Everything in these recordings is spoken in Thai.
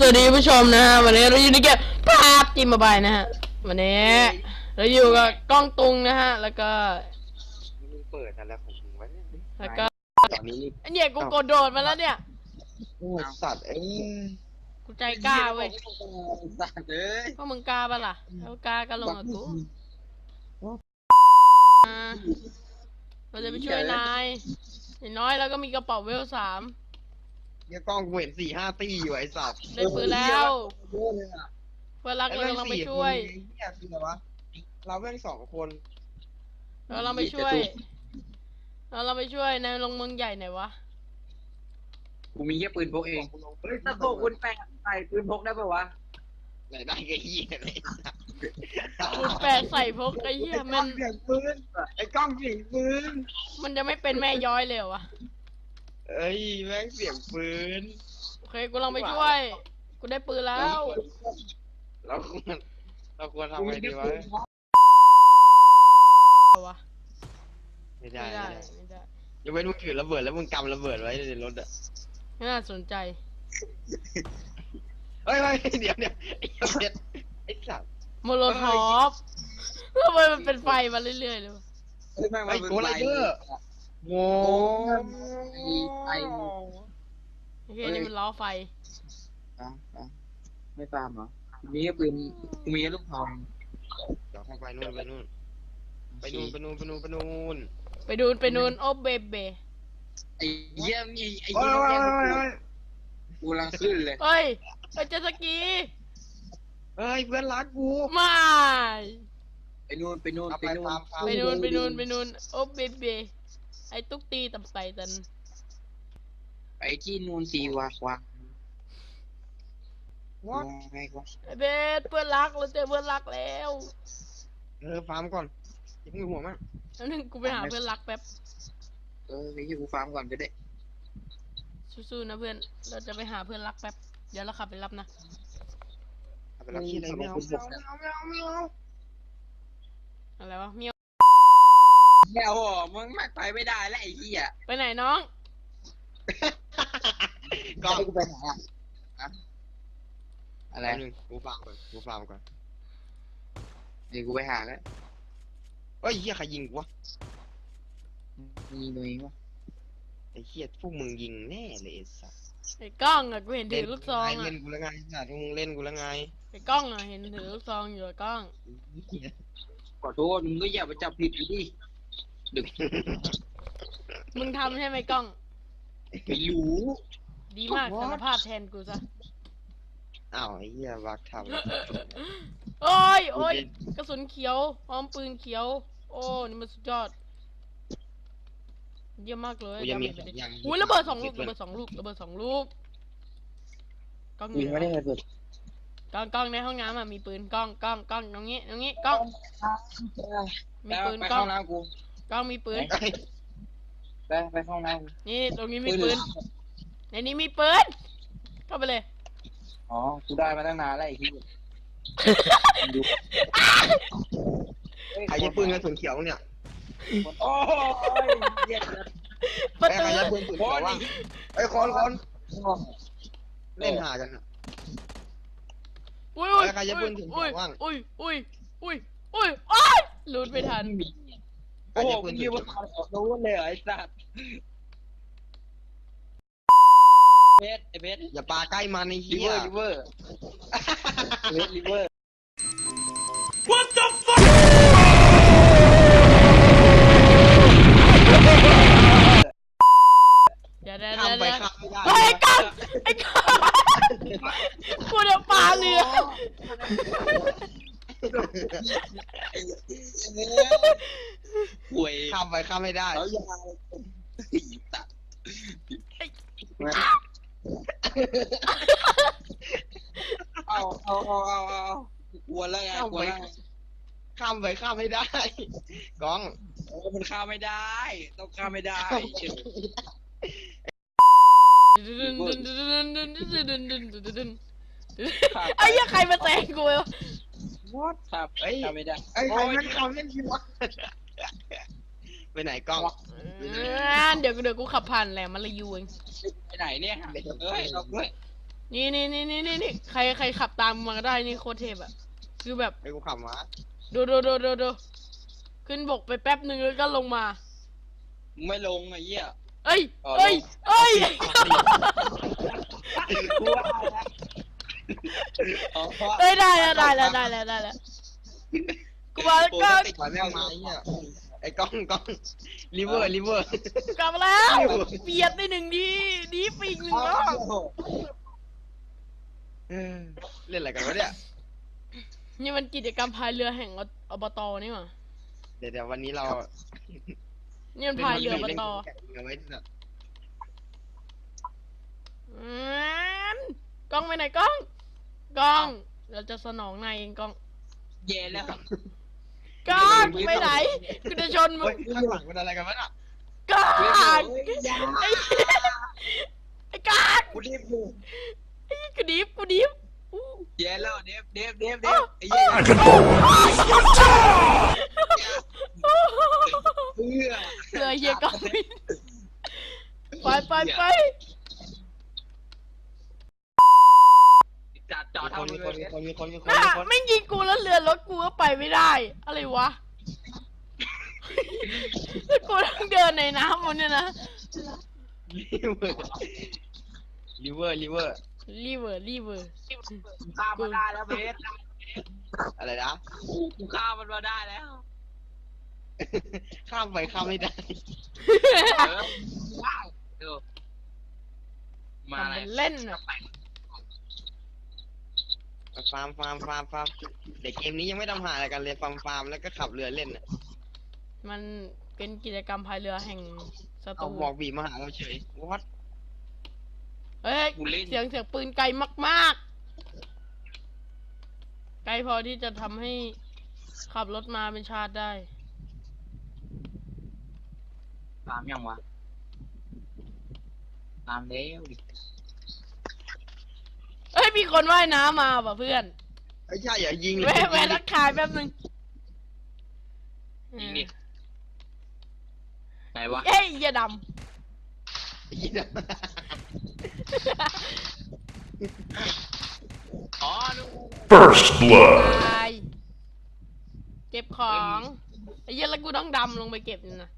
สวัสดีผู้ชมนะฮะวันนี้เราอยู่ในเกมภาพจิมมาบายนะฮะวันนี้เราอยู่กับกล้องตุงนะฮะแล้วก็มึงเปิดอะไรของมึงวะเนี่ยแล้วก็ตอนนี้อันเนี้ยกูกดโดดมาแล้วเนี่ยโอ้ยสัตว์กูใจกล้าเว้ย สัตว์เอ้ย พวกมึงกล้าปะล่ะแล้วกล้าก็ลงกับกูเราจะไปช่วยนายอย่างน้อยแล้วก็มีกระเป๋าเวล3เนี่ยกล้องกูเห็น4-5 ตีอยู่ไอ้สัตว์ได้ปืนแล้วเพื่อนรักเรากำลังไปช่วยเนี่ยคืออะไรวะเราเพื่อน2 คนเรากำลังไปช่วยในลงเมืองใหญ่ไหนวะกูมีแค่ปืนพกเองเฮ้ยตะโกนคุณแปะใส่ปืนพกได้ปะวะไหนได้ไอ้เหี้ยเลย กูแปะใส่พกไอ้เหี้ยมัน เสียงปืนไอ้กล้องเสียงปืนมันจะไม่เป็นแม่ย้อยเลยเหรอวะเอ้ยแม่งเสียงปืนโอเคกูลองไปช่วยกูได้ปืนแล้วเราควรทำไงดีวะไม่ได้ยังไม่รู้ถือระเบิดแล้วมึงกำระเบิดไว้ในรถอ่ะไม่น่าสนใจเฮ้ยเดี๋ยวไอ้สัตว์โมโลทอฟทำไมมันเป็นไฟมาเรื่อยๆเลยวะไอ้โกไรเดอร์โง่ไฟโอเคนี่มันล้อไฟไม่ฟาร์มเหรอมีแค่ปืนกูมีแค่ลูกทองเดี๋ยวไปนู่นโอ้ไปดูนไอ้เยี่ยมนี่ไอ้เยี่ยมกูรังขึ้นเลยเฮ้ยไปเจสกีเฮ้ยเพื่อนรักกูไม่ไปนู่นโอ้เบเบไอ้ตุ๊กตีตับไตตันไปที่นู่นสิวะไอ้เบสเพื่อนรักเราเจอเพื่อนรักแล้วฟาร์มก่อนอย่าเพิ่งห่วงมากแล้วนึงกูไปหาเพื่อนรักแป๊บไปที่กูฟาร์มก่อนก็ได้สู้ๆนะเพื่อนเราจะไปหาเพื่อนรักแป๊บเดี๋ยวเราขับไปรับนะไปรับที่ไหนไม่เอาอะไรวะเมียวแมวมึงไปไม่ได้แล้วไอ้เหี้ยไปไหนน้องก็กูไปไหนอะอะไรกูฟาร์มก่อนเดี๋ยวกูไปหาแล้วเฮ้ยเหี้ยใครยิงกูวะมีตัวเองวะไอ้เหี้ยพวกมึงยิงแน่เลยไอ้สัสไอ้กล้องอะกูเห็นถือลูกซองอะเล่นกูแล้วไงสัสมึงเล่นกูแล้วไงไอ้กล้องอะเห็นถือลูกซองอยู่กล้องขอโทษมึงก็อย่าไปจับผิดดิดึกมึงทำใช่ไหมกล้องไม่รู้ดีมากสารภาพแทนกูซะอ้าวไอ้เหี้ยวักทำโอ้ยกระสุนเขียวพร้อมปืนเขียวโอ้นี่มันสุดยอดเยี่ยมมากเลยอุ้ยระเบิด2 ลูกกล้องไม่ได้ระเบิดกล้องในห้องน้ำอะมีปืนกล้องตรงนี้กล้องมีปืนกล้องน้ำกูกล้องมีปืนไปห้องน้ำนี่ตรงนี้มีปืนในนี้มีปืนเข้าไปเลยอ๋อกูได้มาตั้งนานแล้วไอ้ที่ใครจะปืนกระสุนเขียวเนี่ยโอ้ยเย็ดประตูใครจะปืนกระสุนเขียวว่างไอ้คนเล่นหากันอุ้ยใครจะปืนกระสุนเขียวว่างอุ้ยหลุดไม่ทันโอ้โหมึงยิงมาขอโน้ตเลยไอ้สัตว์ไอ้เบสอย่าปาใกล้มันไอ้เหี้ยลิเวอร์ What the fuck เดี๋ยวไอ้กล้องกูเดี๋ยวปาเรือป่วยข้ามไปข้ามไม่ได้แล้วยาตัดเอากลัวแล้วไงข้ามไปข้ามไม่ได้กล้องมันข้ามไม่ได้ต้องข้ามไม่ได้ไอ้ยังใครมาแซงกูวะ What ครับข้ามไม่ได้ไอ้ใครมันข้ามเล่นทีวะไปไหนกล้องเดี๋ยวกูขับผ่านแหลมมาลายูเองไปไหนเนี่ยเฮ้ยเราด้วย นี่ใครขับตามมาก็ได้นี่โคตรเทพอะคือแบบ ไอ้กูขับมา ดูขึ้นบกไปแป๊บหนึ่งแล้วก็ลงมา มึงไม่ลงไอ้เหี้ย เอ้ย อ๋อ เอ้ยเอ้ย กูว่าแล้วอ๋อ เอ้ยได้แล้วกูมาแล้ว โอ้ ก็ ยติด ถอยแม่งมาไอ้เนี่ยไอ้กล้องลิเวอร์ กลับมาแล้วเบียดได้หนึ่งดีปีกหนึ่งรอบ เล่นอะไรกันวะเนี่ย นี่มันกิจกรรมพายเรือแห่งอบตนี่หว่า เดี๋ยววันนี้เรา นี่มันพายเรืออบต เอาไว้แบบ กล้องไปไหนกล้องเราจะสนองนายเองกล้อง เย็นแล้ว กล้องไปไหนกูจะชนมึ เฮ้ ง ยข้างหลังเป็นอะไรกันวะน่ะ กล้อง ยา ไอ้กล้อง กูรีบอยู่ กูดิฟอู้ เย็นแล้วเดฟไอ้เหี้ยเพื่อ เรือเฮียกล้องไปจัดจอด มี ทำ คน เลย น่ะไม่ยิงกูแล้วเรือรถกูก็ไปไม่ได้ อะไรวะแล้วกูต้องเดินในน้ำมันเนี่ยนะ ลิเวอร์ รีเวอร์ ข้ามมาได้แล้วเบส อะไรนะ กูข้ามมันมาได้แล้ว ข้ามไปข้ามไม่ได้ ว้าวดูมาอะไร ทำเป็นเล่นอะ ฟาร์มเด็กเกมนี้ยังไม่ทำหาอะไรกันเลยฟาร์มแล้วก็ขับเรือเล่นน่ะ มันเป็นกิจกรรมพายเรือแห่งส เอา ตู บอกบีมาหาเราเฉยวัด เฮ้ยเสียงปืนไกลมากๆไกลพอที่จะทำให้ขับรถมาเป็นชาติได้ ตามยังวะตามแล้วดิ เอ้ยมีคนว่ายน้ำมาป่ะเพื่อน ไอ้ใช่อย่ายิงเลย แวะทักทายแป๊บนึง ยิงดิไหนวะ เอ้ยอย่าด ยิงนะ อ๋อดู First ำ blood. ตายเก็บของไอ้เหี้ยแล้วกูต้องดำลงไปเก็บนี่นะ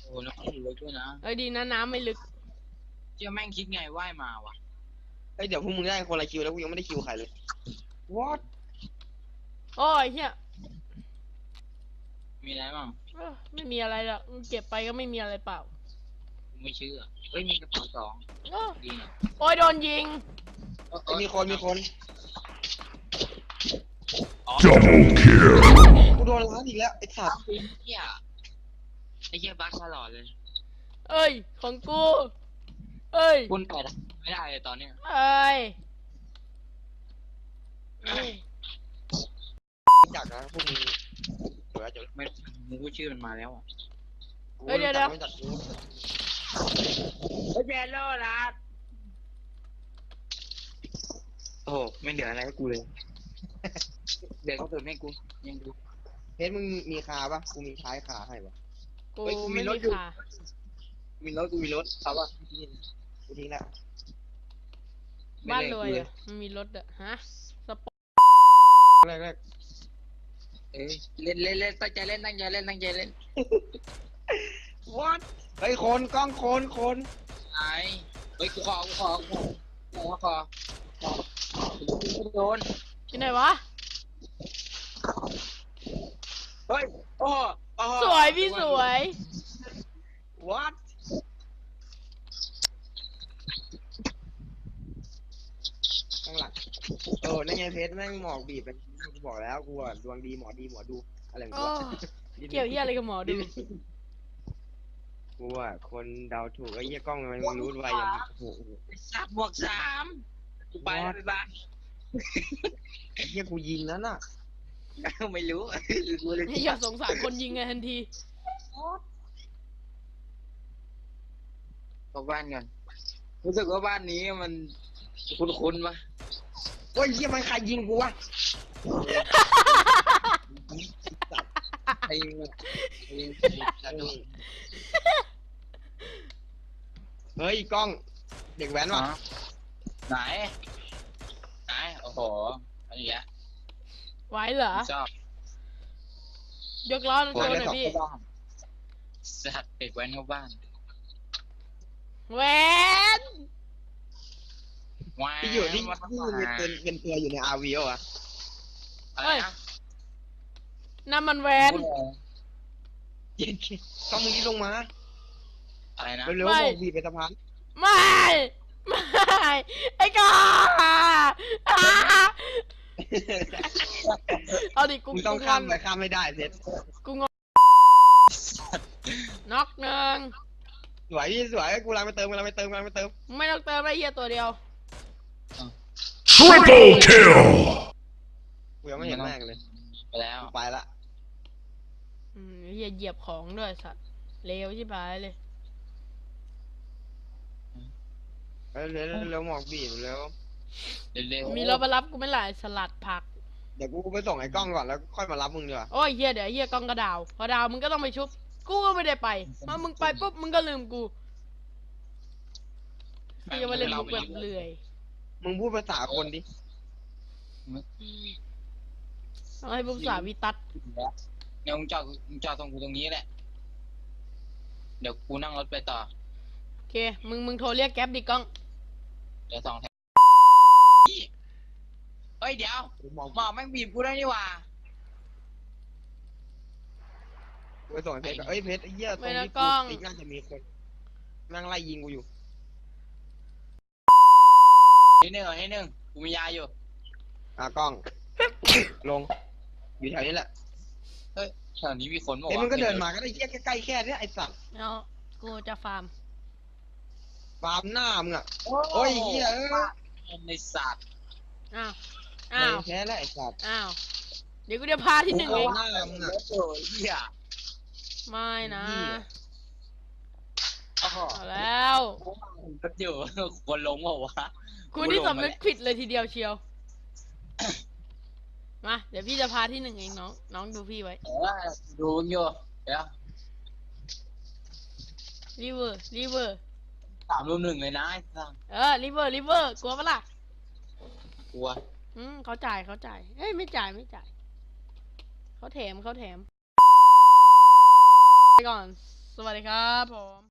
โอ้น้ำมันลึกด้วยนะ เอ้ยดีนะน้ำไม่ลึก เจ้าแม่งคิดไงว่ายมาวะ เฮ้ยเดี๋ยวพวกมึงได้คนละคิวแล้วกูยังไม่ได้คิวใครเลยวัด โอ้ยเหี้ย มีอะไรบ้าง ไม่มีอะไรหรอกเก็บไปก็ไม่มีอะไรเปล่า ไม่เชื่อเฮ้ยมีกระเป๋าสอง โอ้ ดีนะ โอ้ยโดนยิง มีคน Double kill. กูโดนล้านอีกแล้วไอ้สัตว์ ไอ้เหี้ยไอ้เหี้ยบักตลอดเลย เอ้ยของกูเอ้ย คุณไปไม่ได้เลยตอนเนี้ย เอ้ย จากนะพวกมึงเผื่อจะ ไม่มึงพูดชื่อมันมาแล้วอ่ะ ไม่จัก เฮ้ยแบนโลนะโอ้โหไม่เหลืออะไรให้กูเลยเดี๋ยวเขาเติมให้กูยังดู เพชรมึงมีคาปะกูมีท้ายขาให้ปะ กู เฮ้ยกูมี ไม่ ร มี ถอยู่ ขา กูมีรถเอาป่ะ กูทิ้งละ บ้านรวยอ่ะมันมีรถอ่ะฮะสปอร์ต แรก เอ้ยเล่นตั้งใจเล่น วัดเฮ้ยคนกล้องคน ไหนเฮ้ยกูขอโดน ที่ไหนวะ เฮ้ยโอ้โห สวยพี่สวย วัดข้างหลังนั่นไงเพชรแม่งหมอกบีบไปกูบอกแล้วกูดวงดีหมอดูอะไรของ โอ้ กู เกี่ยวเหี้ยอะไรกับหมอดู กูคนเดาถูกไอ้เหี้ยกล้องมันรู้ไวยังโอ้โห สับบวก3กูไปแล้วไปบ้าน ไอ้เหี้ยกูยิงแล้วน่ะ ไม่รู้กูเลย อย่าสงสารคนยิงไงทันที ออกบ้านกันรู้สึกว่าบ้านนี้มันคุ้นๆปะ โอ้ยเหี้ยมันใครยิงกูวะ ไอ้ เฮ้ยกล้องเด็กแว้นวะ ไหนโอ้โหอันนี้อ่ะ ไหวเหรอ ชอบ ยกล้อโชว์หน่อยพี่ สัตว์เด็กแว้นเข้าบ้าน แหวน ว้า ที่อยู่ที่เป็นตัวอยู่ในอาร์วีอ่ะ อะไรนะ นั่นมันแหวน เย็นต้องมึงที่ลงมา อะไรนะ เร็วๆบอกบีบไปสะพาน ไม่ไอ้กาเอาดิกู มึงต้องข้ามไปข้ามไม่ได้เพชร กูงงน็อกหนึ่ง สวยพี่สวยกูรังไปเติม ไม่ต้องเติมได้เหี้ยตัวเดียว Triple kill! กูยังไม่เห็นแม่งเลย ไปแล้ว กูไปละ เหี้ยเหยียบของด้วยสัตว์เลวชิบหายเลย เร็วหมอกบีบเร็ว เร็วๆ มีรถมารับกูไม่หลายสลัดผัก เดี๋ยวกูไปส่งไอ้กล้องก่อนแล้วค่อยมารับมึงดีกว่า โอ้ยเฮียเดี๋ยวเฮียกล้องกระดาว พอดาวมึงก็ต้องไปชุบ กูก็ไม่ได้ไปมามึงไปปุ๊บมึงก็ลืมกูเฮียมาเล่นมุกแบบเลื่อย มึงพูดภาษาคนดิ ต้องให้ภาษาวิตัด เดี๋ยวมึงจอดตรงกูตรงนี้แหละ เดี๋ยวกูนั่งรถไปต่อ โอเคมึงโทรเรียกแก๊ปดิกล้อง เดี๋ยว2 แถวเฮ้ยเดี๋ยว กูมอง หมอกแม่งบีบกูได้นี่หว่า กูไปส่งไอ้เพชรก่อนเอ้ยเพชรไอ้เหี้ยตรงที่กูติ๊กน่าจะมีคนนั่งไล่ยิงกูอยู่ นิดนึงกูมียาอยู่ กล้อง ลง อยู่แถวนี้แหละ เฮ้ยแถวนี้มีคนบอก เอ้ย ว่า มึงก็เดินมาก็ได้เหี้ยใกล้ๆแค่เนี้ยไอ้สัตว์ เอากูจะฟาร์ม ฟาร์มหน้ามึงอ่ะโอ้ยเหี้ย ในสัตว์ อ้าว ไม่ อ้าว แพ้แล้วไอ้สัตว์ อ้าวเดี๋ยวกูจะพาที่หนึ่งเอง หน้ามึงอ่ะ โอ้ยเหี้ย ไม่นะ เหี้ย โอ้โห เอาแล้ว ก็อยู่ควรลงเปล่าวะ กูนี่สำนึกผิดเลยทีเดียวเชียว มาเดี๋ยวพี่จะพาที่หนึ่งเองน้องดูพี่ไว้ ดูมึงอยู่เดี๋ยว ริเวอร์ 3-1เลยนะไอ้สัส ริเวอร์กลัวปะล่ะ กลัว เขาจ่ายเอ้ยไม่จ่ายเขาแถมไปก่อน สวัสดีครับผม